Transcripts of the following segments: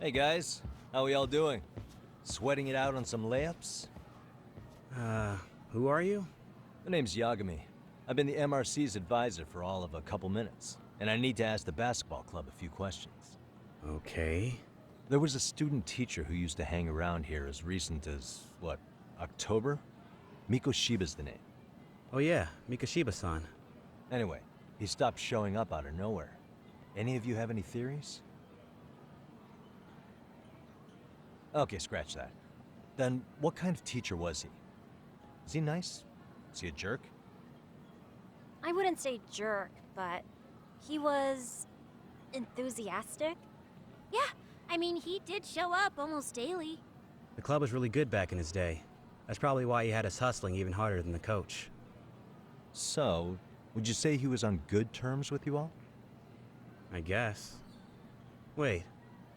Hey guys, how we all doing? Sweating it out on some layups? Who are you? My name's Yagami. I've been the MRC's advisor for all of a couple minutes, and I need to ask the basketball club a few questions. Okay. There was a student teacher who used to hang around here as recent as, October? Miko Shiba's the name. Oh yeah, Mikashiba-san. Anyway, he stopped showing up out of nowhere. Any of you have any theories? Okay, scratch that. Then, what kind of teacher was he? Is he nice? Is he a jerk? I wouldn't say jerk, but he was enthusiastic. Yeah, I mean, he did show up almost daily. The club was really good back in his day. That's probably why he had us hustling even harder than the coach. So, would you say he was on good terms with you all? I guess. Wait,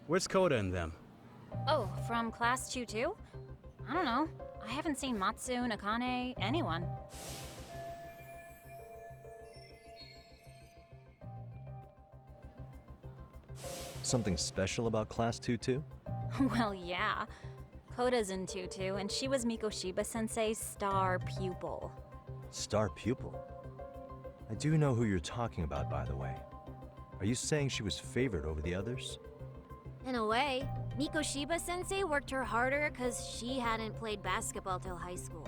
where's Koda and them? Oh, from class 2-2? I don't know. I haven't seen Matsu, Nakane, anyone. Something special about Class 2-2? Well, yeah. Koda's in 2-2, and she was Miko Shiba-sensei's star pupil. Star pupil? I do know who you're talking about, by the way. Are you saying she was favored over the others? In a way, Miko Shiba-sensei worked her harder because she hadn't played basketball till high school.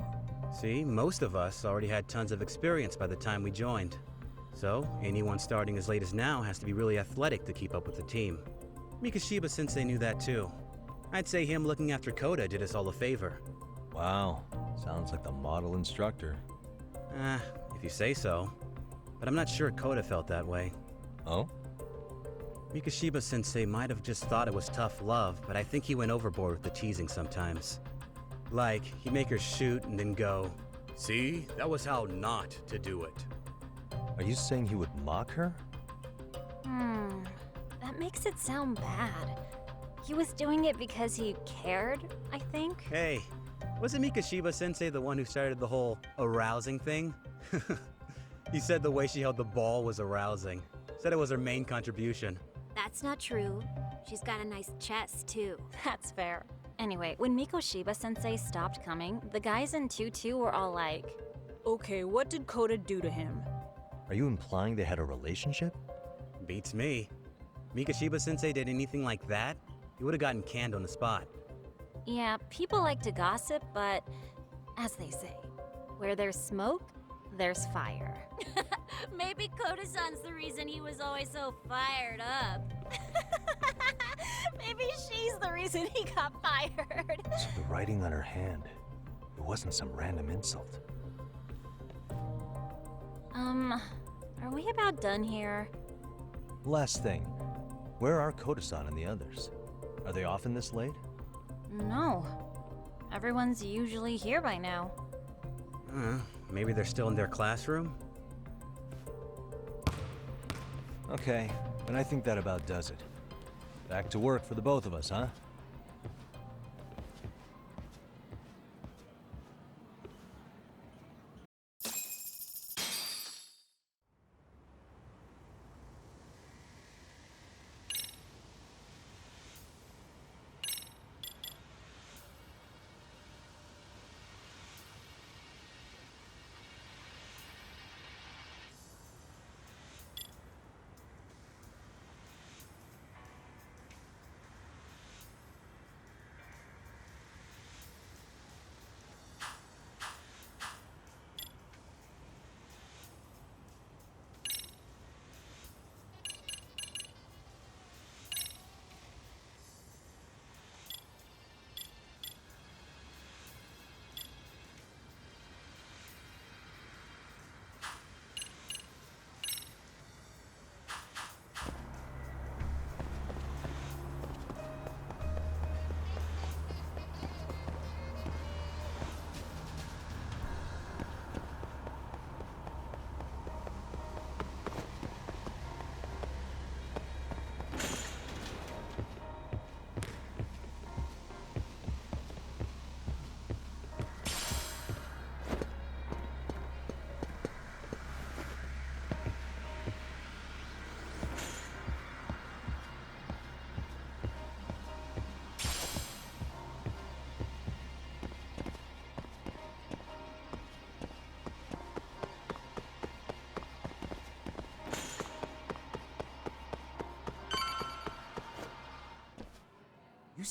See, most of us already had tons of experience by the time we joined. So, anyone starting as late as now has to be really athletic to keep up with the team. Mikashiba-sensei knew that too. I'd say him looking after Koda did us all a favor. Wow, sounds like the model instructor. If you say so. But I'm not sure Koda felt that way. Oh? Mikashiba-sensei might have just thought it was tough love, but I think he went overboard with the teasing sometimes. Like, he'd make her shoot and then go, "See, that was how not to do it." Are you saying he would mock her? That makes it sound bad. He was doing it because he cared, I think. Hey, wasn't Mikashiba-sensei the one who started the whole arousing thing? He said the way she held the ball was arousing. Said it was her main contribution. That's not true. She's got a nice chest, too. That's fair. Anyway, when Miko Shiba-sensei stopped coming, the guys in 2-2 were all like, "Okay, what did Koda do to him?" Are you implying they had a relationship? Beats me. Mikashiba-sensei did anything like that, he would have gotten canned on the spot. Yeah, people like to gossip, but as they say, where there's smoke, there's fire. Maybe Koda-san's the reason he was always so fired up. Maybe she's the reason he got fired. So the writing on her hand, it wasn't some random insult. Are we about done here? Last thing, where are Koda-san and the others? Are they often this late? No. Everyone's usually here by now. Maybe they're still in their classroom? Okay, but I think that about does it. Back to work for the both of us, huh?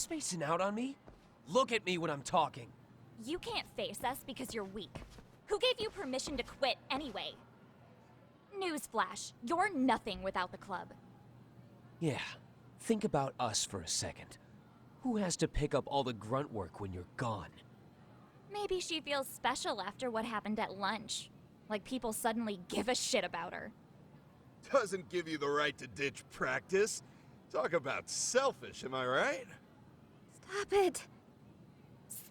spacing out on me? Look at me when I'm talking. You can't face us because you're weak. Who gave you permission to quit anyway? Newsflash, you're nothing without the club. Yeah, think about us for a second. Who has to pick up all the grunt work when you're gone? Maybe she feels special after what happened at lunch. Like people suddenly give a shit about her. Doesn't give you the right to ditch practice. Talk about selfish, am I right? Stop it.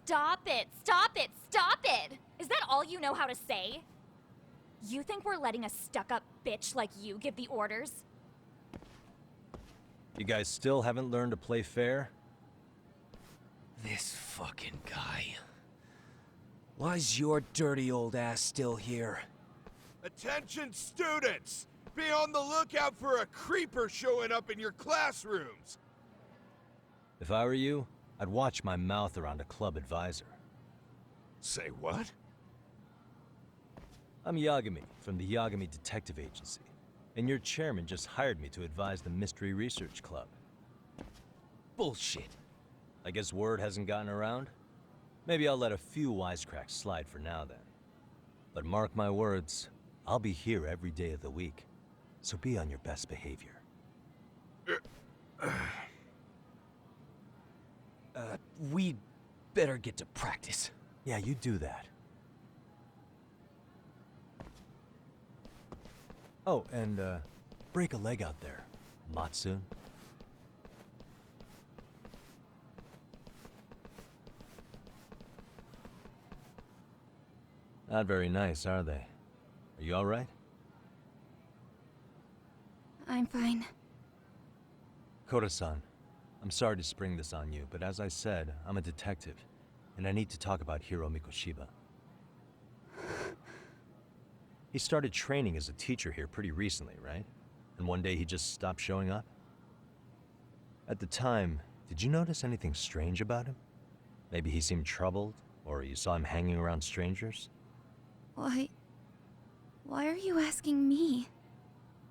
Stop it! Stop it! Stop it! Is that all you know how to say? You think we're letting a stuck-up bitch like you give the orders? You guys still haven't learned to play fair? This fucking guy. Why's your dirty old ass still here? Attention students! Be on the lookout for a creeper showing up in your classrooms! If I were you, I'd watch my mouth around a club advisor. Say what? I'm Yagami from the Yagami Detective Agency, and your chairman just hired me to advise the Mystery Research Club. Bullshit. I guess word hasn't gotten around? Maybe I'll let a few wisecracks slide for now then. But mark my words, I'll be here every day of the week, so be on your best behavior. We better get to practice. Yeah, you do that. Oh, and break a leg out there, Matsun. Not very nice, are they? Are you all right? I'm fine. Koda-san, I'm sorry to spring this on you, but as I said, I'm a detective, and I need to talk about Hiro Mikoshiba. He started training as a teacher here pretty recently, right? And one day he just stopped showing up? At the time, did you notice anything strange about him? Maybe he seemed troubled, or you saw him hanging around strangers? Why are you asking me?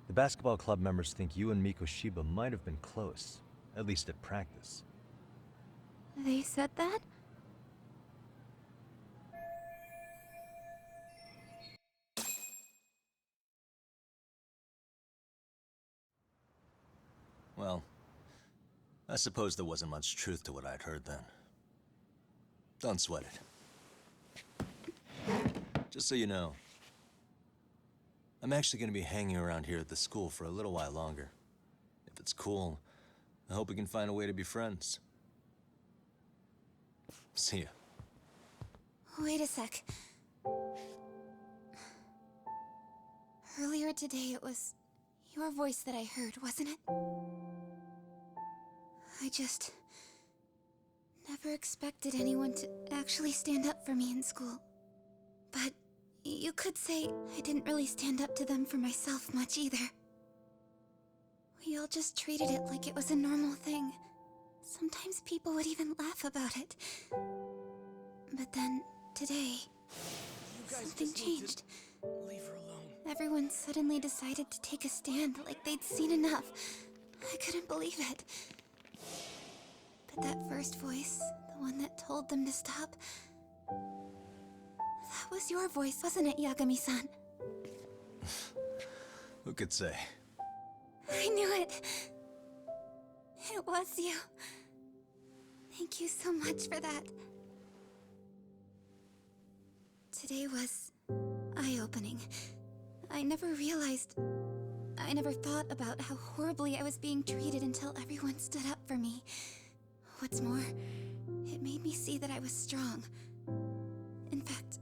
The basketball club members think you and Mikoshiba might have been close, at least at practice. They said that? Well, I suppose there wasn't much truth to what I'd heard then. Don't sweat it. Just so you know, I'm actually going to be hanging around here at the school for a little while longer. If it's cool, I hope we can find a way to be friends. See ya. Wait a sec. Earlier today, it was your voice that I heard, wasn't it? I just never expected anyone to actually stand up for me in school. But you could say I didn't really stand up to them for myself much either. We all just treated it like it was a normal thing. Sometimes people would even laugh about it. But then, today, something changed. Leave her alone. Everyone suddenly decided to take a stand like they'd seen enough. I couldn't believe it. But that first voice, the one that told them to stop, that was your voice, wasn't it, Yagami-san? Who could say? I knew it. It was you. Thank you so much for that. Today was eye-opening. I never thought about how horribly I was being treated until everyone stood up for me. What's more, it made me see that I was strong. In fact,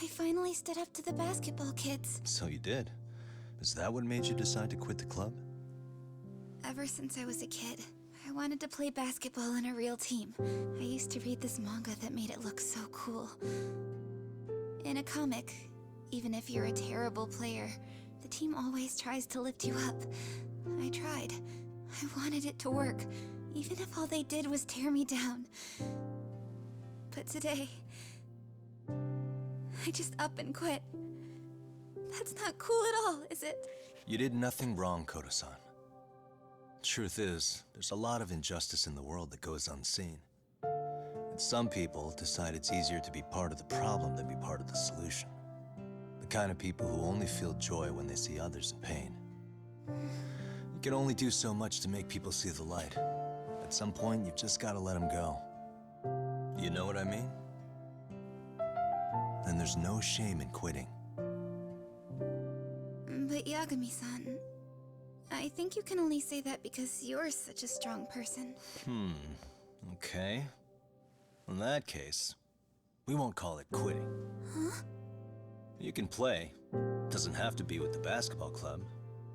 I finally stood up to the basketball kids. So you did. Is that what made you decide to quit the club? Ever since I was a kid, I wanted to play basketball in a real team. I used to read this manga that made it look so cool. In a comic, even if you're a terrible player, the team always tries to lift you up. I tried. I wanted it to work, even if all they did was tear me down. But today, I just up and quit. That's not cool at all, is it? You did nothing wrong, Koda-san. Truth is, there's a lot of injustice in the world that goes unseen. And some people decide it's easier to be part of the problem than be part of the solution. The kind of people who only feel joy when they see others in pain. You can only do so much to make people see the light. At some point, you've just gotta let them go. You know what I mean? Then there's no shame in quitting. But Yagami-san, I think you can only say that because you're such a strong person. Okay. In that case, we won't call it quitting. Huh? You can play. Doesn't have to be with the basketball club.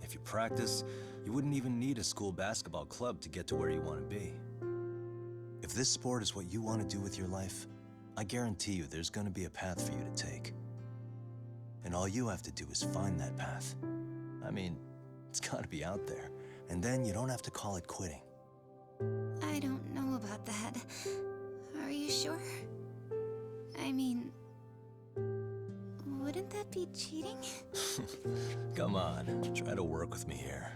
If you practice, you wouldn't even need a school basketball club to get to where you want to be. If this sport is what you want to do with your life, I guarantee you there's going to be a path for you to take. And all you have to do is find that path. I mean, it's got to be out there. And then you don't have to call it quitting. I don't know about that. Are you sure? I mean, wouldn't that be cheating? Come on, try to work with me here.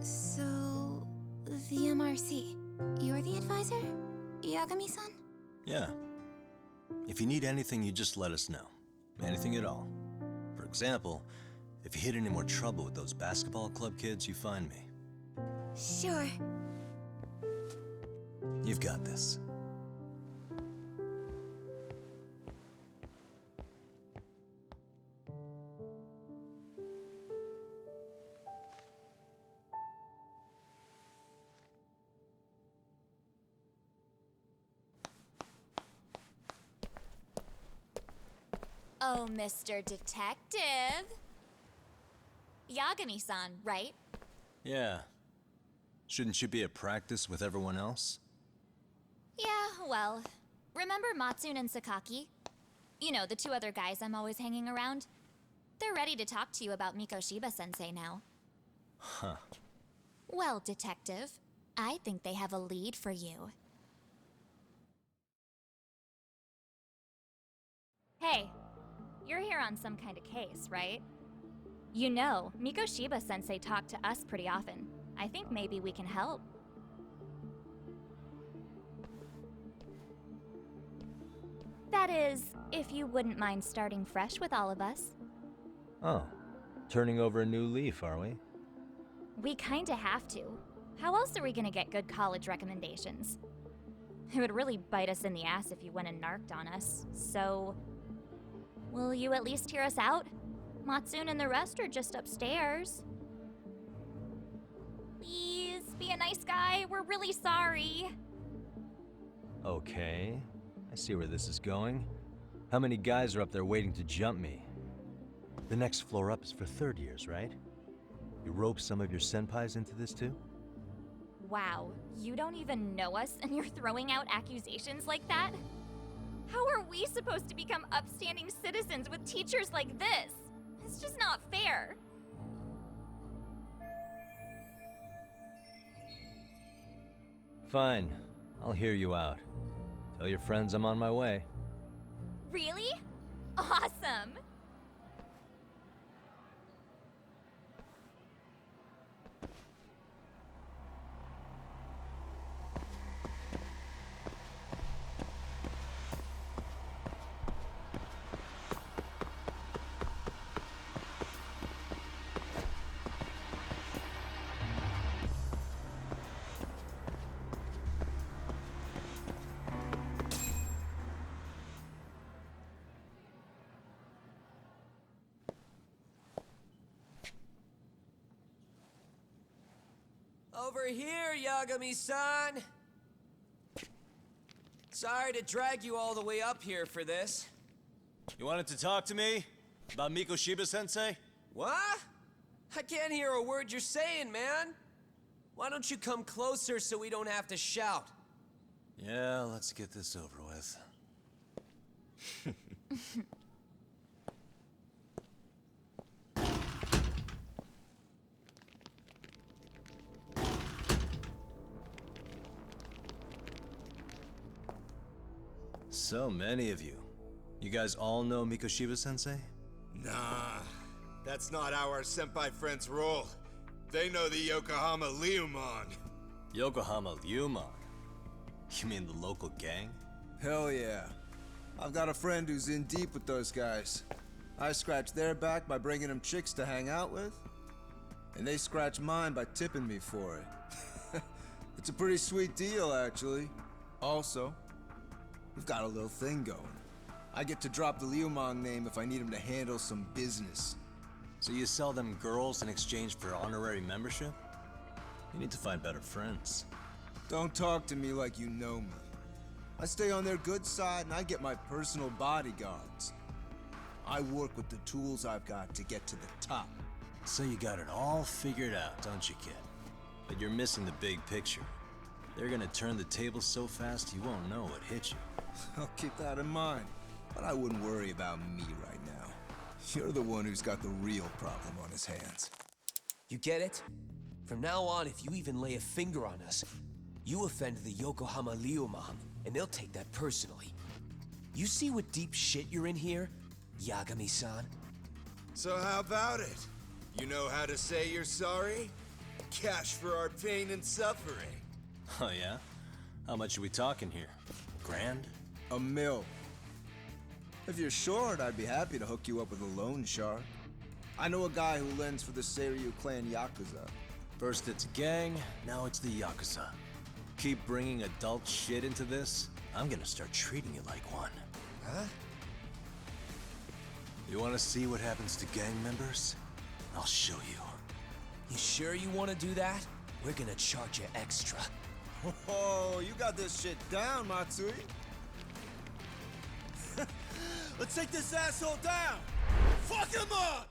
So, the MRC, you're the advisor? Yagami-san? Yeah. If you need anything, you just let us know. Anything at all. For example, if you hit any more trouble with those basketball club kids, you find me. Sure. You've got this. Oh, Mr. Detective. Yagami-san, right? Yeah. Shouldn't you be at practice with everyone else? Yeah, well, remember Matsune and Sakaki? You know, the two other guys I'm always hanging around? They're ready to talk to you about Mikoshiba-sensei now. Huh. Well, Detective, I think they have a lead for you. Hey, you're here on some kind of case, right? You know, Mikoshiba-sensei talked to us pretty often. I think maybe we can help. That is, if you wouldn't mind starting fresh with all of us. Oh. Turning over a new leaf, are we? We kinda have to. How else are we gonna get good college recommendations? It would really bite us in the ass if you went and narked on us, so... Will you at least hear us out? Matsune and the rest are just upstairs. Please, be a nice guy. We're really sorry. Okay. I see where this is going. How many guys are up there waiting to jump me? The next floor up is for third years, right? You rope some of your senpais into this too? Wow, you don't even know us and you're throwing out accusations like that? How are we supposed to become upstanding citizens with teachers like this? It's just not fair. Fine. I'll hear you out. Tell your friends I'm on my way. Really? Awesome! Over here, Yagami-san! Sorry to drag you all the way up here for this. You wanted to talk to me? About Mikoshiba-sensei? What? I can't hear a word you're saying, man. Why don't you come closer so we don't have to shout? Yeah, let's get this over with. So many of you. You guys all know Mikoshiba-sensei? Nah, That's not how our senpai friends roll. They know the Yokohama Leumon. Yokohama Leumon? You mean the local gang? Hell yeah. I've got a friend who's in deep with those guys. I scratch their back by bringing them chicks to hang out with, and they scratch mine by tipping me for it. It's a pretty sweet deal, actually. Also, we've got a little thing going. I get to drop the Leumon name if I need him to handle some business. So you sell them girls in exchange for honorary membership? You need to find better friends. Don't talk to me like you know me. I stay on their good side and I get my personal bodyguards. I work with the tools I've got to get to the top. So you got it all figured out, don't you, kid? But you're missing the big picture. They're gonna turn the tables so fast you won't know what hit you. I'll keep that in mind. But I wouldn't worry about me right now. You're the one who's got the real problem on his hands. You get it? From now on, if you even lay a finger on us, you offend the Yokohama Leumon, and they'll take that personally. You see what deep shit you're in here, Yagami-san? So how about it? You know how to say you're sorry? Cash for our pain and suffering. Oh yeah? How much are we talking here? Grand? $1 million. If you're short, I'd be happy to hook you up with a loan shark. I know a guy who lends for the Seiryu clan Yakuza. First it's a gang, now it's the Yakuza. Keep bringing adult shit into this, I'm gonna start treating you like one. Huh? You wanna see what happens to gang members? I'll show you. You sure you want to do that? We're gonna charge you extra. Oh, you got this shit down, Matsui. Let's take this asshole down! Fuck him up!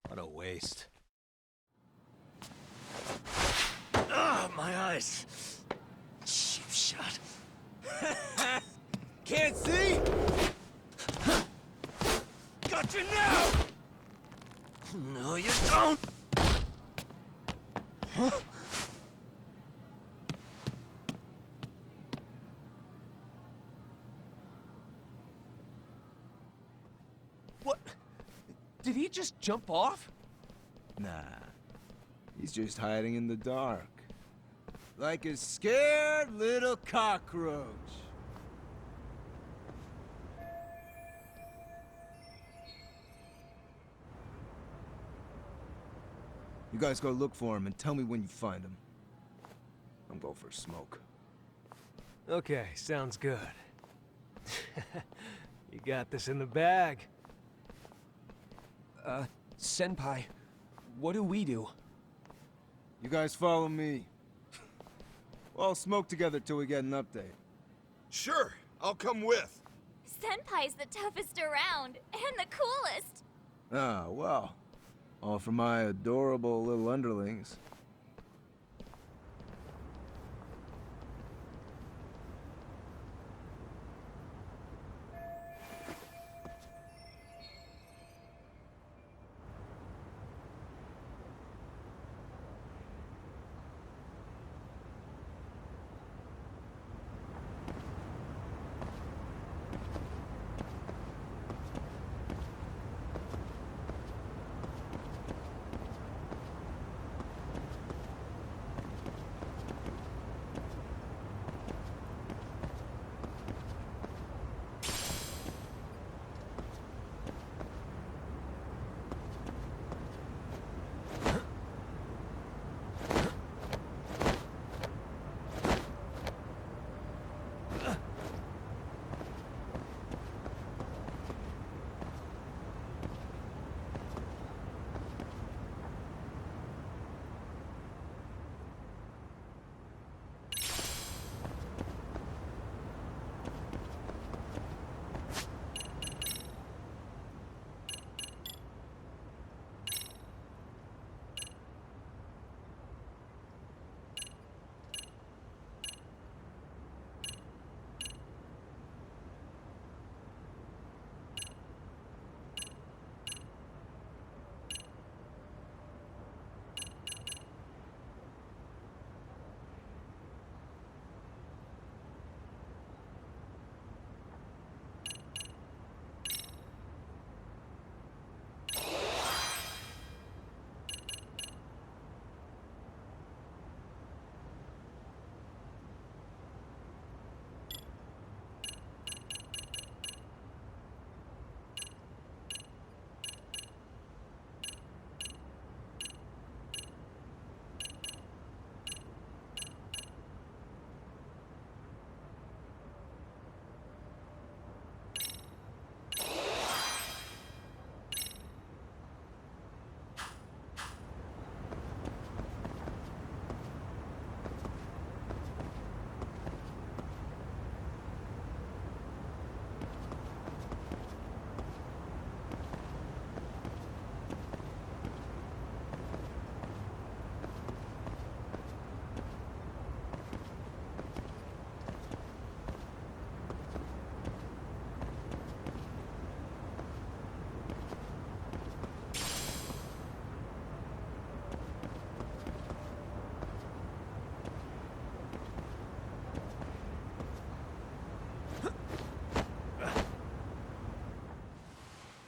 What a waste. Ah, my eyes! Cheap shot. Can't see? Got you now! No, you don't! What? Did he just jump off? Nah. He's just hiding in the dark. Like a scared little cockroach. You guys go look for him and tell me when you find him. I'm going for a smoke. Okay, sounds good. You got this in the bag. Senpai, what do we do? You guys follow me. We'll all smoke together till we get an update. Sure, I'll come with. Senpai's the toughest around, and the coolest. Ah, well. All for my adorable little underlings.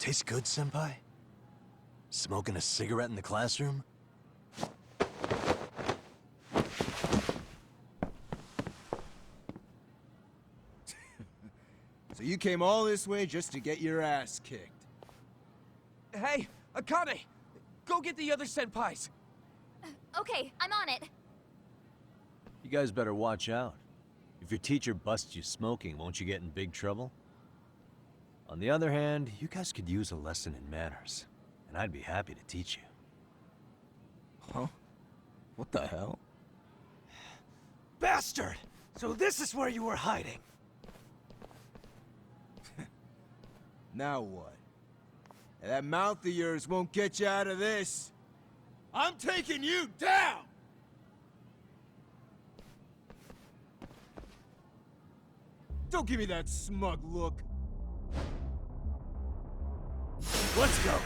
Tastes good, Senpai? Smoking a cigarette in the classroom? So you came all this way just to get your ass kicked. Hey, Akane! Go get the other senpais! Okay, I'm on it. You guys better watch out. If your teacher busts you smoking, won't you get in big trouble? On the other hand, you guys could use a lesson in manners, and I'd be happy to teach you. Huh? What the hell? Bastard! So this is where you were hiding. Now what? That mouth of yours won't get you out of this. I'm taking you down! Don't give me that smug look. Let's go.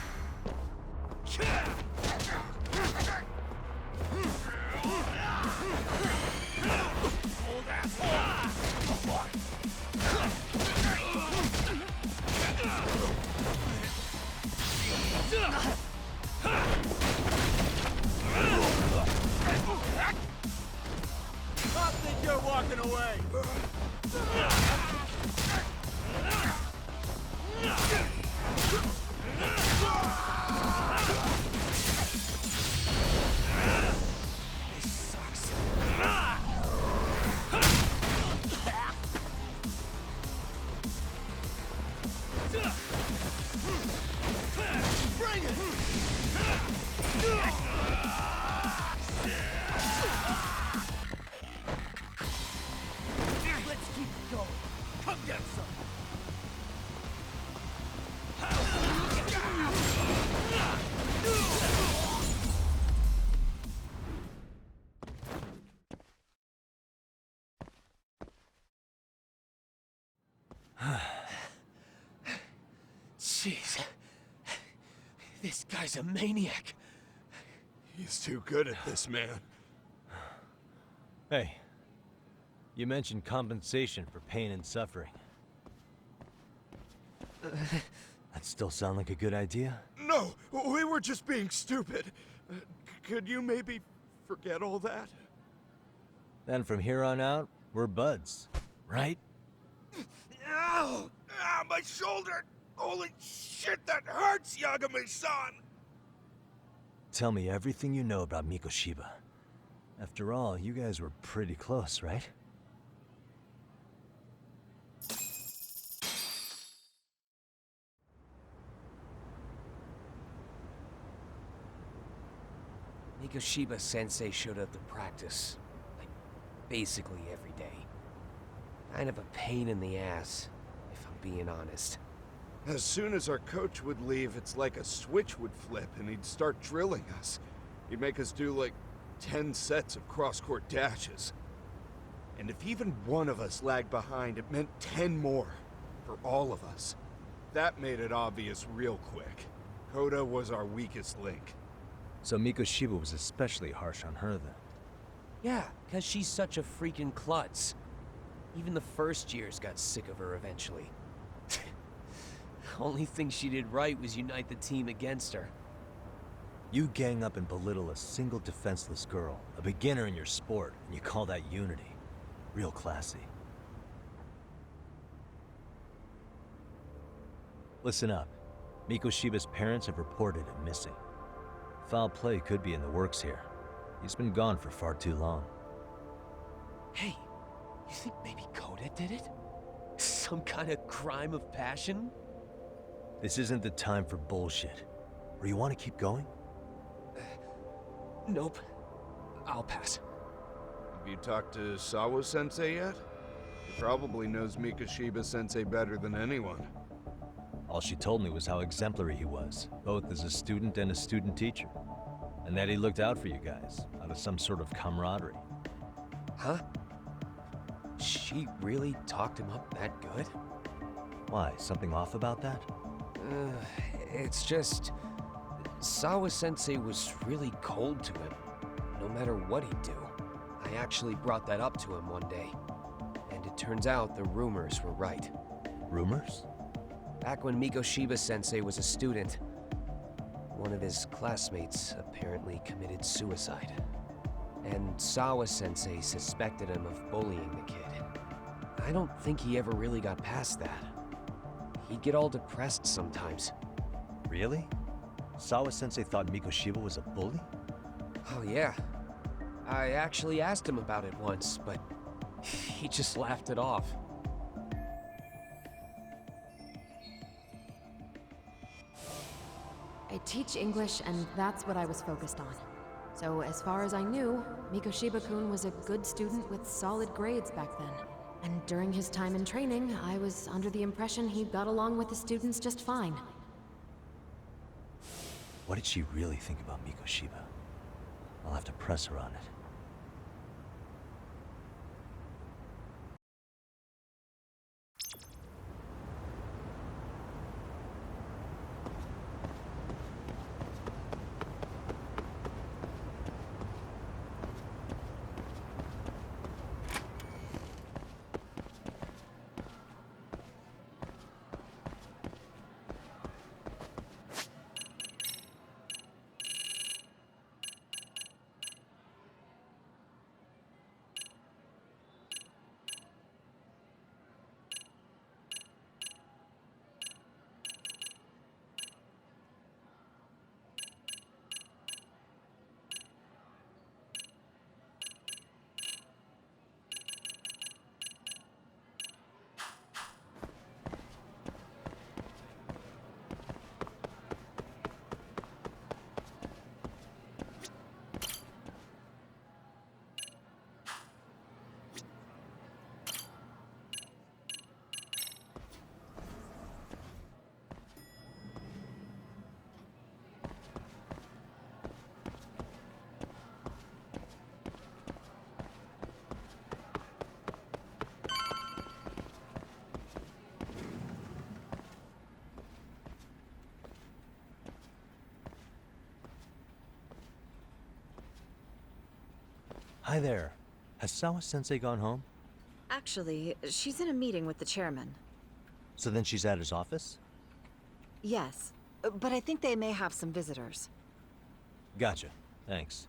I think you're walking away. Jeez. This guy's a maniac. He's too good at this, man. Hey, you mentioned compensation for pain and suffering. That still sound like a good idea? No, we were just being stupid. Could you maybe forget all that? Then from here on out, we're buds, right? Ow! Ah, my shoulder! Holy shit, that hurts, Yagami-san! Tell me everything you know about Mikoshiba. After all, you guys were pretty close, right? Mikoshiba Sensei showed up to practice, like, basically every day. Kind of a pain in the ass, if I'm being honest. As soon as our coach would leave, it's like a switch would flip and he'd start drilling us. He'd make us do like 10 sets of cross-court dashes. And if even one of us lagged behind, it meant 10 more for all of us. That made it obvious real quick. Koda was our weakest link. So Mikoshiba was especially harsh on her then. Yeah, because she's such a freaking klutz. Even the first years got sick of her eventually. Only thing she did right was unite the team against her. You gang up and belittle a single defenseless girl, a beginner in your sport, and you call that unity. Real classy. Listen up. Mikoshiba's parents have reported him missing. Foul play could be in the works here. He's been gone for far too long. Hey, you think maybe Koda did it? Some kind of crime of passion? This isn't the time for bullshit. Or you want to keep going? Nope. I'll pass. Have you talked to Sawa-sensei yet? He probably knows Mikoshiba-sensei better than anyone. All she told me was how exemplary he was, both as a student and a student teacher. And that he looked out for you guys, out of some sort of camaraderie. Huh? She really talked him up that good? Why, something off about that? It's just... Sawa-sensei was really cold to him, no matter what he'd do. I actually brought that up to him one day. And it turns out the rumors were right. Rumors? Back when Mikoshiba-sensei was a student, one of his classmates apparently committed suicide. And Sawa-sensei suspected him of bullying the kid. I don't think he ever really got past that. He'd get all depressed sometimes. Really? Sawa-sensei thought Mikoshiba was a bully? Oh yeah. I actually asked him about it once, but he just laughed it off. I teach English, and that's what I was focused on. So as far as I knew, Mikoshiba-kun was a good student with solid grades back then. And during his time in training, I was under the impression he got along with the students just fine. What did she really think about Mikoshiba? I'll have to press her on it. Hi there. Has Sawa-sensei gone home? Actually, she's in a meeting with the chairman. So then she's at his office? Yes, but I think they may have some visitors. Gotcha. Thanks.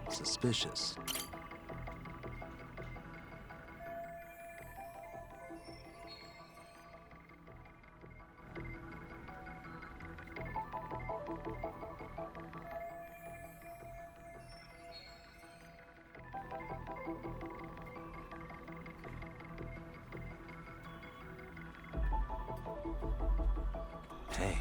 Suspicious. Hey.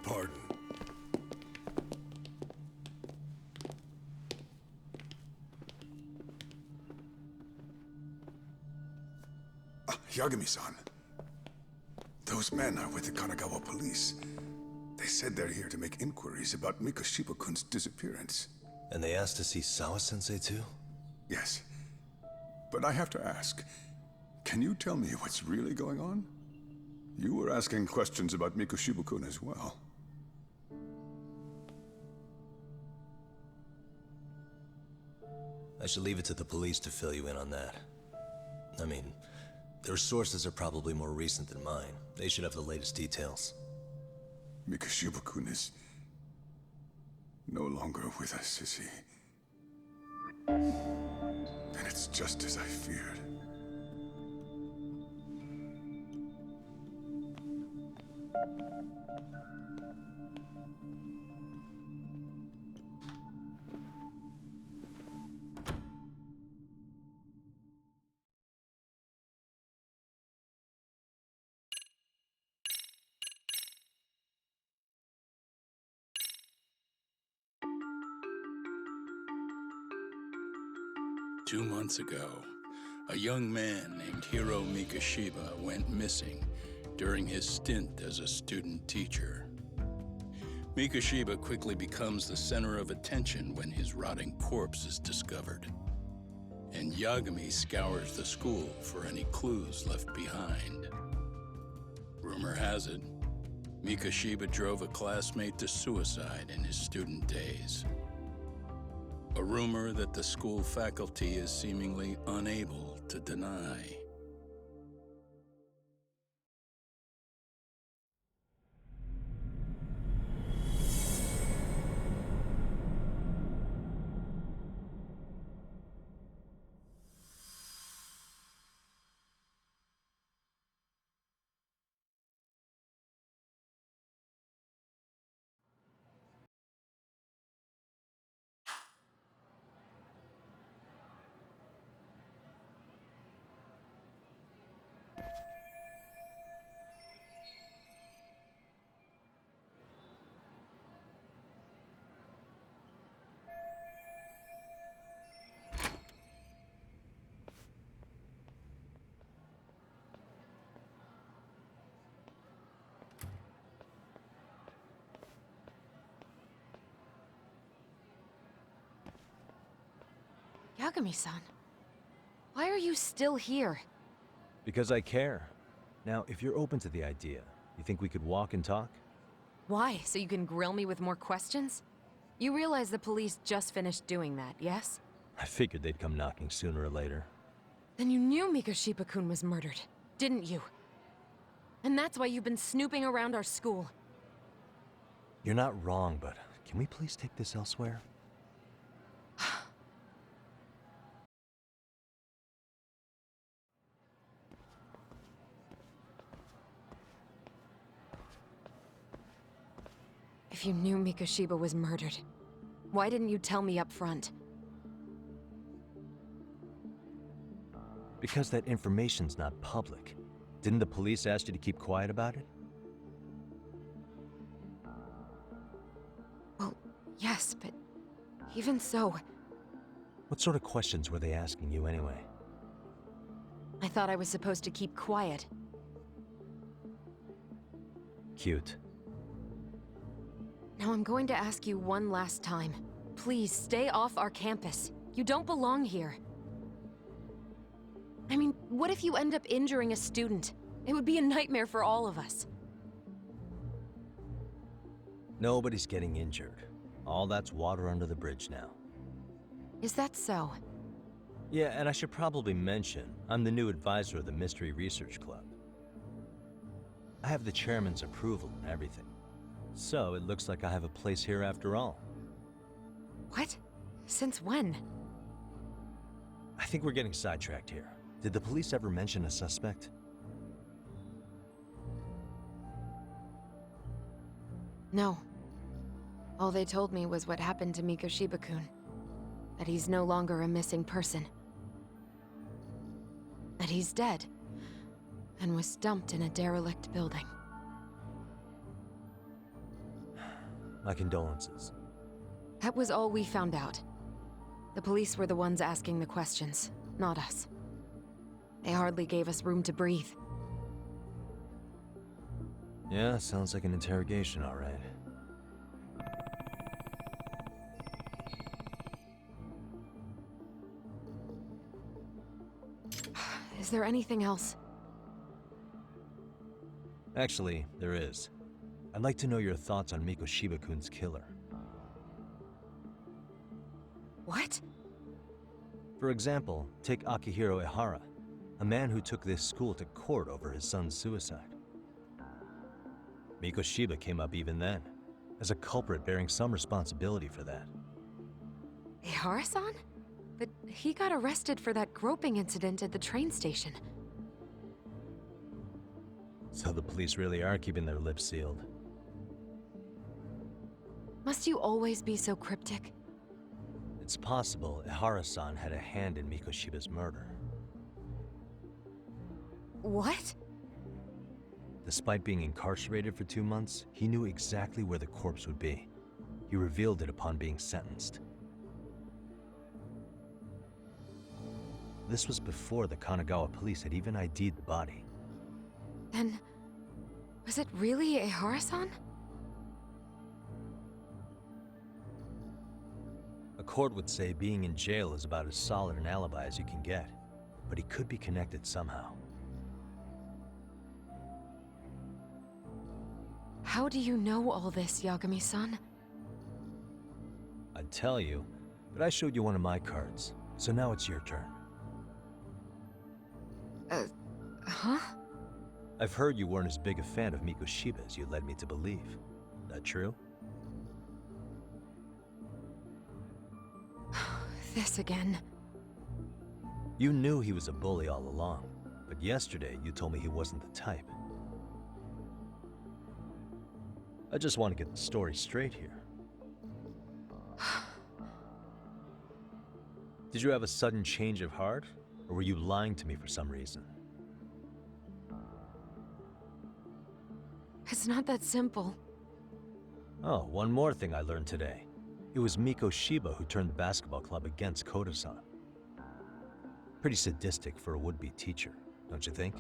Pardon. Yagami-san. Those men are with the Kanagawa police. They said they're here to make inquiries about Mikoshiba-kun's disappearance. And they asked to see Sawa-sensei too? Yes. But I have to ask, Can you tell me what's really going on? You were asking questions about Mikoshiba-kun as well. I should leave it to the police to fill you in on that. I mean, their sources are probably more recent than mine. They should have the latest details. Mikoshiba-kun is no longer with us, is he? Then it's just as I feared. Two months ago, a young man named Hiro Mikoshiba went missing during his stint as a student teacher. Mikoshiba quickly becomes the center of attention when his rotting corpse is discovered. And Yagami scours the school for any clues left behind. Rumor has it, Mikoshiba drove a classmate to suicide in his student days. A rumor that the school faculty is seemingly unable to deny. Yagami-san, why are you still here? Because I care. Now, if you're open to the idea, you think we could walk and talk? Why? So you can grill me with more questions? You realize the police just finished doing that, yes? I figured they'd come knocking sooner or later. Then you knew Mikoshiba-kun was murdered, didn't you? And that's why you've been snooping around our school. You're not wrong, but can we please take this elsewhere? If you knew Mikoshiba was murdered, why didn't you tell me up front? Because that information's not public. Didn't the police ask you to keep quiet about it? Well, yes, but even so... What sort of questions were they asking you anyway? I thought I was supposed to keep quiet. Cute. Now I'm going to ask you one last time. Please, stay off our campus. You don't belong here. I mean, what if you end up injuring a student? It would be a nightmare for all of us. Nobody's getting injured. All that's water under the bridge now. Is that so? Yeah, and I should probably mention, I'm the new advisor of the Mystery Research Club. I have the chairman's approval and everything. So, it looks like I have a place here after all. What? Since when? I think we're getting sidetracked here. Did the police ever mention a suspect? No. All they told me was what happened to Mikoshiba-kun. That he's no longer a missing person. That he's dead. And was dumped in a derelict building. My condolences. That was all we found out. The police were the ones asking the questions, not us. They hardly gave us room to breathe. Yeah, sounds like an interrogation, all right. Is there anything else? Actually, there is. I'd like to know your thoughts on Mikoshiba-kun's killer. What? For example, take Akihiro Ehara, a man who took this school to court over his son's suicide. Mikoshiba came up even then, as a culprit bearing some responsibility for that. Ehara-san? But he got arrested for that groping incident at the train station. So the police really are keeping their lips sealed. Must you always be so cryptic? It's possible Ehara-san had a hand in Mikoshiba's murder. What? Despite being incarcerated for 2 months, he knew exactly where the corpse would be. He revealed it upon being sentenced. This was before the Kanagawa police had even ID'd the body. Then, was it really Ehara-san? A court would say being in jail is about as solid an alibi as you can get, but he could be connected somehow. How do you know all this, Yagami-san? I'd tell you, but I showed you one of my cards, so now it's your turn. Huh? I've heard you weren't as big a fan of Mikoshiba as you led me to believe. That true? This again. You knew he was a bully all along, but yesterday you told me he wasn't the type. I just want to get the story straight here. Did you have a sudden change of heart, or were you lying to me for some reason? It's not that simple. Oh, one more thing I learned today. It was Mikoshiba who turned the basketball club against Koda-san. Pretty sadistic for a would-be teacher, don't you think?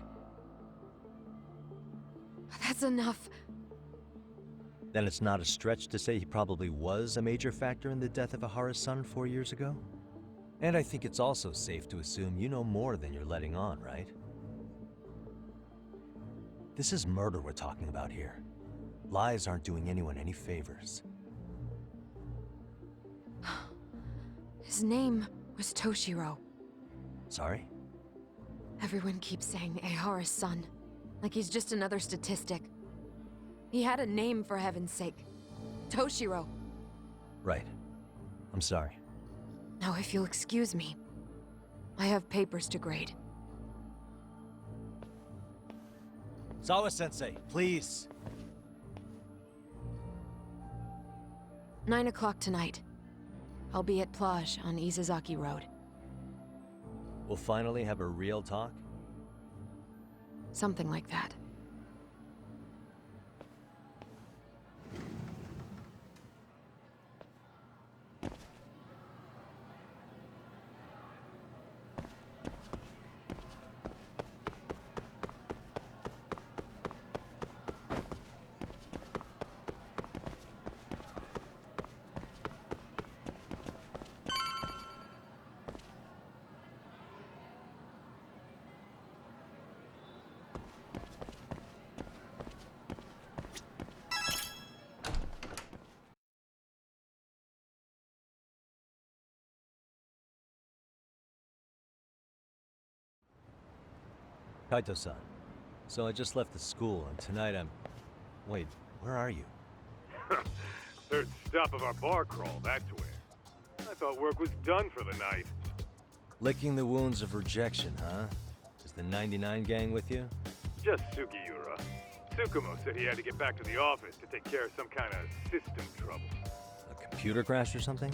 That's enough. Then it's not a stretch to say he probably was a major factor in the death of Ehara's son 4 years ago? And I think it's also safe to assume you know more than you're letting on, right? This is murder we're talking about here. Lies aren't doing anyone any favors. His name was Toshiro. Sorry? Everyone keeps saying Ehara's son, like he's just another statistic. He had a name, for heaven's sake. Toshiro. Right. I'm sorry. Now, if you'll excuse me, I have papers to grade. Sawa-sensei, please! 9 o'clock tonight. I'll be at Plage on Izazaki Road. We'll finally have a real talk? Something like that. Kaito-san, so I just left the school, and tonight I'm... Wait, where are you? Third stop of our bar crawl, that's where. I thought work was done for the night. Licking the wounds of rejection, huh? Is the 99 gang with you? Just Sugiura. Tsukumo said he had to get back to the office to take care of some kind of system trouble. A computer crash or something?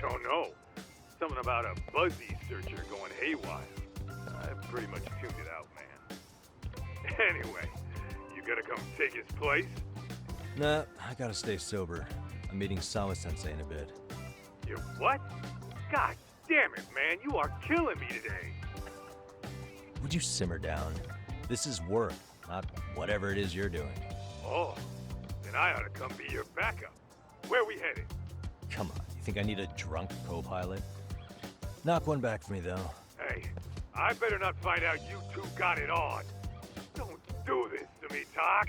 Don't know. Something about a Buzzy searcher going haywire. I pretty much tuned it out, man. Anyway, you gonna come take his place? Nah, I gotta stay sober. I'm meeting Sawa-sensei in a bit. You what? God damn it, man, you are killing me today. Would you simmer down? This is work, not whatever it is you're doing. Oh, then I ought to come be your backup. Where we headed? Come on, you think I need a drunk co-pilot? Knock one back for me, though. Hey, I better not find out you two got it on. Don't do this to me, Talk.